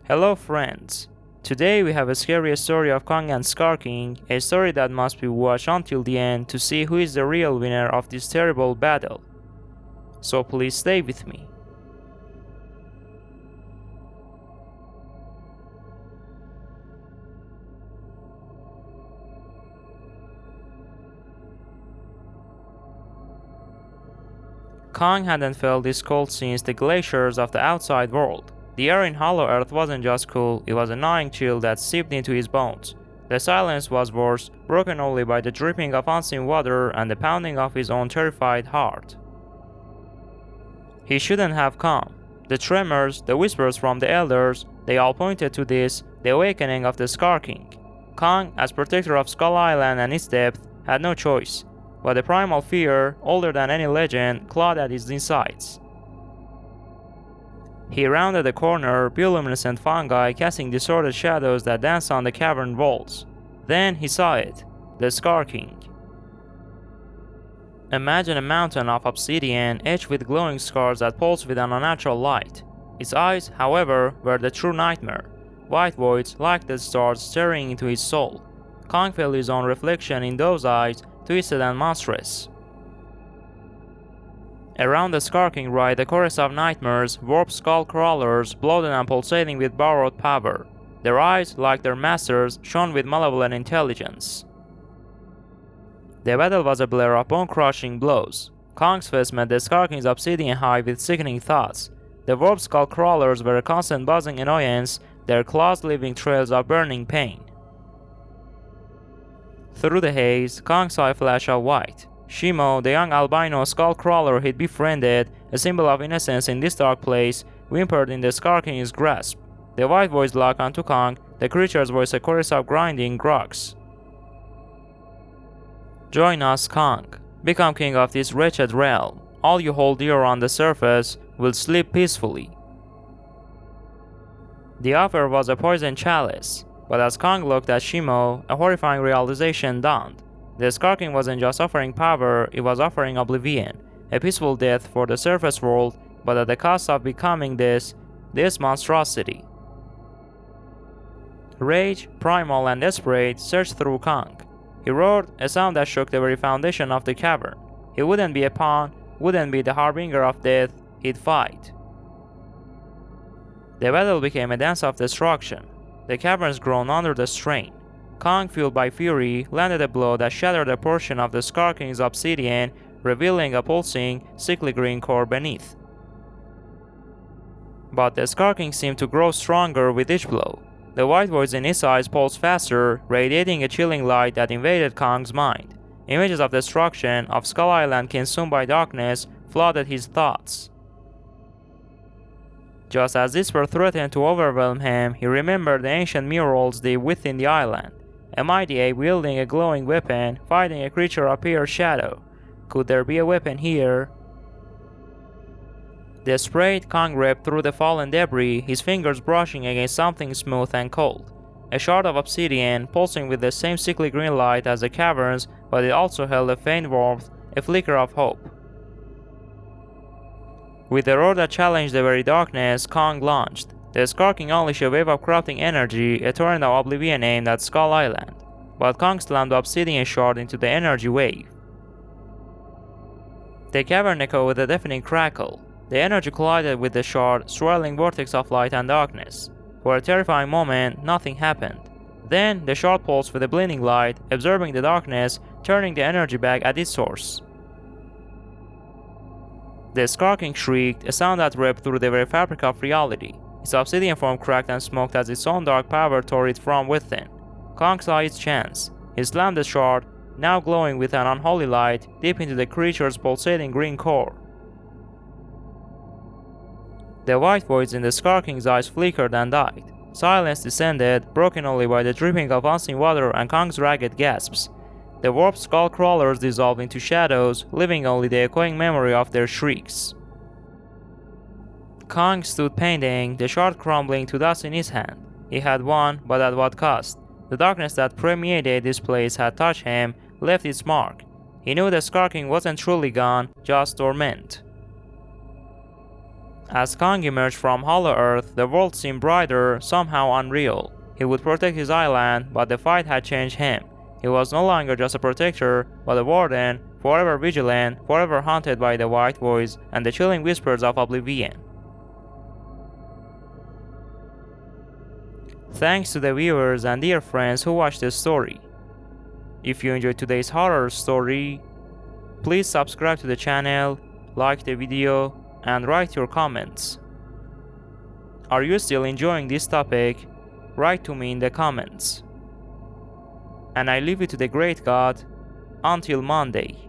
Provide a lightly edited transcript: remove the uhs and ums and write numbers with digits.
Hello friends! Today we have a scary story of Kong and Skar King, a story that must be watched until the end to see who is the real winner of this terrible battle. So please stay with me. Kong hadn't felt this cold since the glaciers of the outside world. The air in Hollow Earth wasn't just cool, it was a gnawing chill that seeped into his bones. The silence was worse, broken only by the dripping of unseen water and the pounding of his own terrified heart. He shouldn't have come. The tremors, the whispers from the elders, they all pointed to this, the awakening of the Skar King. Kong, as protector of Skull Island and its depth, had no choice. But a primal fear, older than any legend, clawed at his insides. He rounded the corner, bioluminescent fungi casting distorted shadows that danced on the cavern walls. Then he saw it, the Skar King. Imagine a mountain of obsidian etched with glowing scars that pulsed with an unnatural light. Its eyes, however, were the true nightmare, white voids like the stars staring into his soul. Kong felt his own reflection in those eyes, twisted and monstrous. Around the Skar King ride a chorus of nightmares, warped skull crawlers, bloated and pulsating with borrowed power. Their eyes, like their masters, shone with malevolent intelligence. The battle was a blur of bone-crushing blows. Kong's fist met the Skar King's obsidian hive with sickening thoughts. The warped skull crawlers were a constant buzzing annoyance, their claws leaving trails of burning pain. Through the haze, Kong saw a flash of white. Shimo, the young albino skull crawler he'd befriended, a symbol of innocence in this dark place, whimpered in the Skar King's grasp. The white voice locked onto Kong, the creature's voice a chorus of grinding grogs. Join us, Kong. Become king of this wretched realm. All you hold dear on the surface will sleep peacefully. The offer was a poison chalice. But as Kong looked at Shimo, a horrifying realization dawned. The Skar King wasn't just offering power, it was offering oblivion, a peaceful death for the surface world, but at the cost of becoming this monstrosity. Rage, primal and desperate, surged through Kong. He roared, a sound that shook the very foundation of the cavern. He wouldn't be a pawn, wouldn't be the harbinger of death, he'd fight. The battle became a dance of destruction. The caverns groaned under the strain. Kong, fueled by fury, landed a blow that shattered a portion of the Skar King's obsidian, revealing a pulsing, sickly green core beneath. But the Skar King seemed to grow stronger with each blow. The white voids in his eyes pulsed faster, radiating a chilling light that invaded Kong's mind. Images of destruction, of Skull Island consumed by darkness, flooded his thoughts. Just as despair threatened to overwhelm him, he remembered the ancient murals deep within the island. A mighty ape wielding a glowing weapon, fighting a creature of pure shadow. Could there be a weapon here? Desperate, Kong ripped through the fallen debris, his fingers brushing against something smooth and cold. A shard of obsidian, pulsing with the same sickly green light as the caverns, but it also held a faint warmth, a flicker of hope. With a roar that challenged the very darkness, Kong launched. The Skar King unleashed a wave of corrupting energy, a torrent of oblivion aimed at Skull Island. But Kong slammed the obsidian shard into the energy wave. The cavern echoed with a deafening crackle. The energy collided with the shard, swirling vortex of light and darkness. For a terrifying moment, nothing happened. Then, the shard pulsed with a blinding light, absorbing the darkness, turning the energy back at its source. The Skar King shrieked, a sound that ripped through the very fabric of reality. Its obsidian form cracked and smoked as its own dark power tore it from within. Kong saw its chance. He slammed the shard, now glowing with an unholy light, deep into the creature's pulsating green core. The white voids in the Skar King's eyes flickered and died. Silence descended, broken only by the dripping of unseen water and Kong's ragged gasps. The warped skull crawlers dissolved into shadows, leaving only the echoing memory of their shrieks. Kong stood panting, the shard crumbling to dust in his hand. He had won, but at what cost? The darkness that permeated this place had touched him, left its mark. He knew the Skar King wasn't truly gone, just dormant. As Kong emerged from Hollow Earth, the world seemed brighter, somehow unreal. He would protect his island, but the fight had changed him. He was no longer just a protector, but a warden, forever vigilant, forever haunted by the White Voice and the chilling whispers of oblivion. Thanks to the viewers and dear friends who watched this story. If you enjoyed today's horror story, please subscribe to the channel, like the video, and write your comments. Are you still enjoying this topic? Write to me in the comments. And I leave you to the great God until Monday.